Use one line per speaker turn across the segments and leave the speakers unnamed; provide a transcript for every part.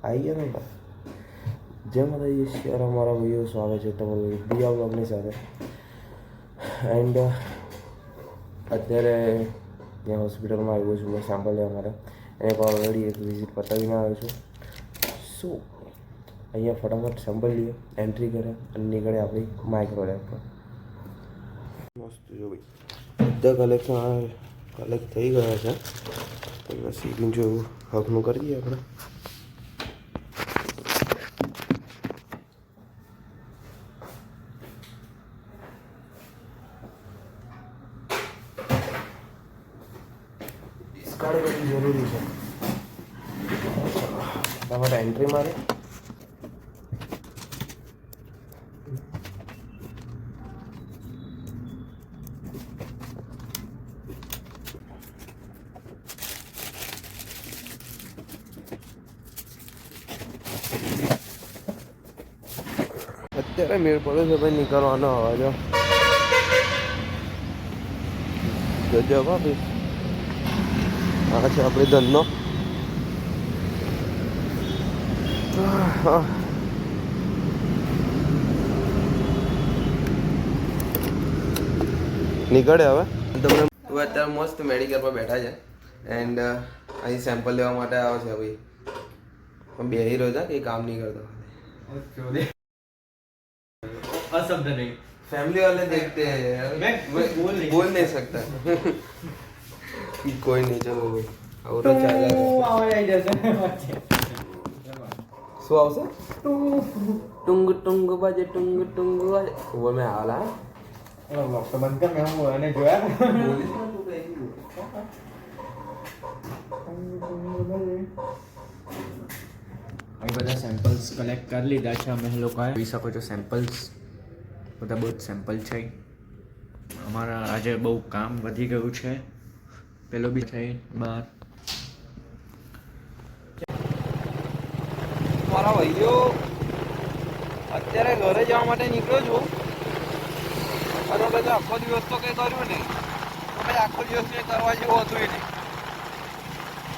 આવી ગયા ને જય માતાજી શેર અમારા ભાઈઓ સ્વાગત છે તમારું બીજા બ્લોગની સાથે. એન્ડ અત્યારે ત્યાં હોસ્પિટલમાં આવ્યો છું મેં સેમ્પલ લેવા માટે. એને ઓલરેડી એક વિઝિટ પતાવીને આવ્યો છું. સો અહીંયા ફટાફટ સેમ્પલ લઈએ, એન્ટ્રી કરે અને નીકળે આપણી માઇક્રો લેબ પર. મસ્ત જો ભાઈ બધા કલેક્ટ થઈ ગયા છે. તમને સીધું જો હકનું કરીએ આપણે. કાર્ડ કરવી જરૂરી છે. તમારે એન્ટ્રી મારે અત્યારે મેળ પડે છે ભાઈ નીકળવાનો અવાજ ગજબ ભાઈ. આ છે આપણે ધનનો નીકળે હવે. તમને અત્યારે મસ્ત મેડિકલ પર બેઠા છે એન્ડ અહીં સેમ્પલ લેવા માટે આવે છે ભાઈ. બે હીરો હતા કે કામ નહીં કરતો.
शब्द नहीं
फैमिली वाले देखते हैं, मैं बोल नहीं सकता. कोई नहीं चलो भाई. और શું આવશે? ટુંગ ટુંગ બાજે ટુંગ ટુંગ બાજે वो मैं आला
तो बंद कर मैं हूं मैंने जोया અહીં બધા સેમ્પલ્સ કલેક્ટ કરી લીધા છે અમે લોકોએ. જોઈ શકો છો સેમ્પલ્સ બધા બહુ જ સેમ્પલ છે. અમારા આજે બહુ કામ વધી ગયું છે. પેલો બી છે બહાર.
મારા ભાઈઓ અત્યારે ઘરે જવા માટે નીકળ્યો છું. અને બધા આખો દિવસ તો કંઈ કર્યું નહીં. પછી આખો દિવસ કંઈ કરવા જેવું હતું નહીં.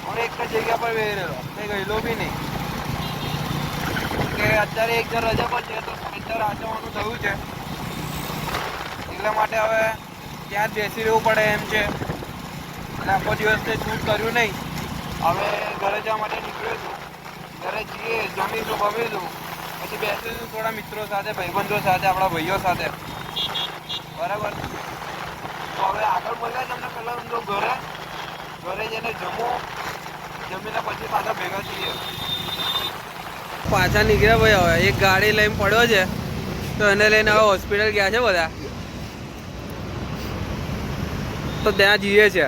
હું એક જ જગ્યા પર બેસી રહેલો, કંઈ ગયેલો બી નહીં. કે અત્યારે એક જણ રજા પર છે તો સેન્ટર આચવાનું થયું છે એટલા માટે હવે ત્યાં જ બેસી રહેવું પડે એમ છે. અને આખો દિવસ તે શૂટ કર્યું નહીં. હવે ઘરે જવા માટે નીકળ્યો છું. ઘરે જઈએ, જમીશું, બમીશું, પછી બેસીશું થોડા મિત્રો સાથે, ભાઈબંધો સાથે, આપણા ભાઈઓ સાથે. બરાબર. તો હવે આગળ મળ્યા તમને પહેલાં તો ઘરે જઈને જમો, જમીને પછી પાછા ભેગા થઈએ. પાછા નીકળ્યા ભાઈ. હવે એક ગાડી લઈને પડ્યો છે તો એને લઈને હવે હોસ્પિટલ ગયા છે બધા. તો ત્યાં જઈએ છે.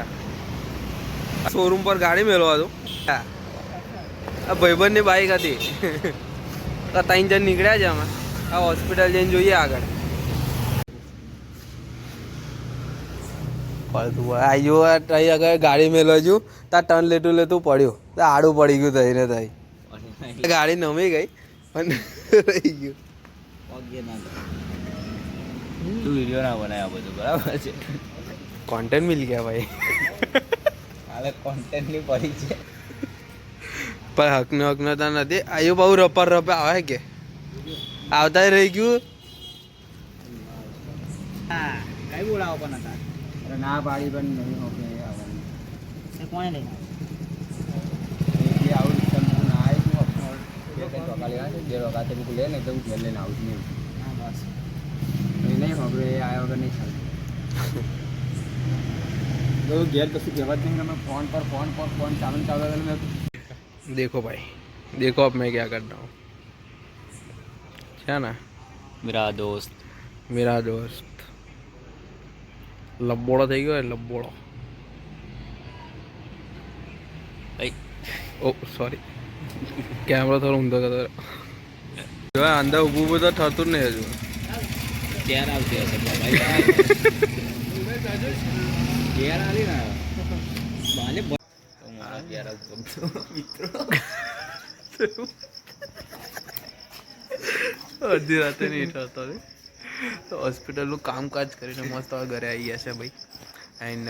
શોરૂમ પર ગાડી મેળવા હતું. આ ભાઈબંધની બાઈક હતી. ત્રણ જણ નીકળ્યા છે અમે. આ હોસ્પિટલ જઈને જોઈએ આગળ. આયો આગળ ગાડી મેળવા છું ત્યાં ટર્ન લેતું પડ્યું. આડું પડી ગયું થઈને થઈ. ગાડી નમી ગઈ પણ રહી ગયું.
તું વિડીયો ના બનાવ્યા બધું બરાબર છે.
કોન્ટેન્ટ મિલ ગયા ભાઈ.
હાલે કોન્ટેન્ટ ની પડી છે
પણ હકનો તો નથી. આયુ બહુ રપે આવે કે આવતા રહી ગયું.
હા કઈ બોલાવો પણ હતા ના પાડી પણ નહીં હોકે આવવાનું કોણે લઈને આવું ના જે વખતે બુક લે ને તો હું ઘેર લઈને આવું છું. હા બસ નહીં હવે આવ્યા વગર નહીં ચાલે. તો ઘેર કશું કહેવા જ નહીં. તમે ફોન પર ફોન ચાલુ મેં
देखो भाई, देखो अब मैं क्या करता हूँ. क्या ना
मेरा दोस्त
लब्बोड़ो થઈ ગયો. લબ્બોડો. ઓ સોરી, કેમેરો થોડો ઊંધો કરતો. જો અંદર ઊભું તો થતું જ નહીં હજુ.
ક્યારે આવતી હશે ભાઈ? ક્યારે આવી ને મિત્રો
અડધી રાતે નહીં થતો. તો હોસ્પિટલનું કામકાજ કરીને મસ્ત હવે ઘરે આવી ગયા છે ભાઈ. એન્ડ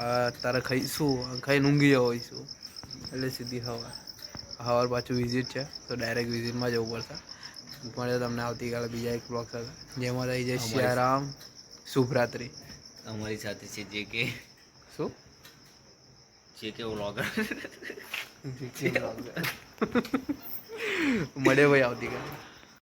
અત્યારે ખાઈશું, ખાઈને ઊંઘી જઈશું એટલે સીધી હવા.
સવાર પાછું વિઝિટ છે તો ડાયરેક્ટ વિઝિટમાં જવું પડશે. મળે તમને આવતીકાલે બીજા એક બ્લોગ સાથે. જય માતાજી, જય સિયારામ, શુભરાત્રિ.
અમારી સાથે છે જે કે
શું
વ્લોગર.
મળે ભાઈ આવતીકાલે.